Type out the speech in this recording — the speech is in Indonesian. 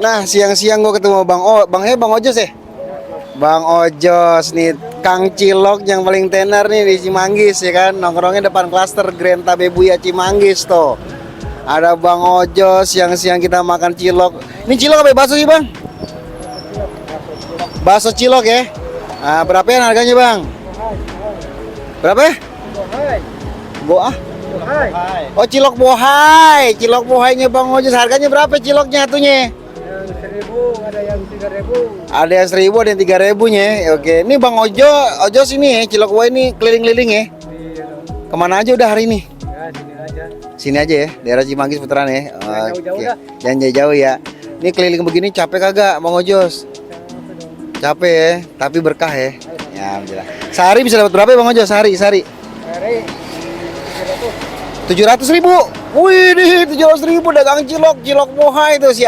Nah, siang-siang gua ketemu Bang Ojos ya? Bang Ojos nih, Kang Cilok yang paling tenar nih di Cimanggis ya kan. Nongkrongnya depan klaster Grand Tabebuya Cimanggis tuh. Ada Bang Ojos, siang-siang kita makan cilok. Ini cilok apa bakso sih, Bang? Bakso cilok ya. Nah, berapa ya harganya, Bang? Berapa ya? Boah. Oh, cilok bohai. Cilok bohainya Bang Ojos. Harganya berapa ciloknya satunya? Yang 1.000, ada yang 3.000. Ada yang 1.000, ada yang 3.000-nya. Oke, ini Bang Ojos ini ya, cilok bohai ini keliling-keliling ya. Iya, Kemana aja udah hari ini? ya sini aja. Sini aja ya, daerah Cimanggis putaran ya. Jangan jauh-jauh Oke. dah. Jangan jauh-jauh ya. Ini keliling begini capek kagak, Bang Ojos? Capek ya, tapi berkah ya. Ya, alhamdulillah. Sehari bisa dapat berapa ya, Bang Ojos? Sehari. Hari 700.000. Wih, 700.000 dagang cilok bohai itu sih.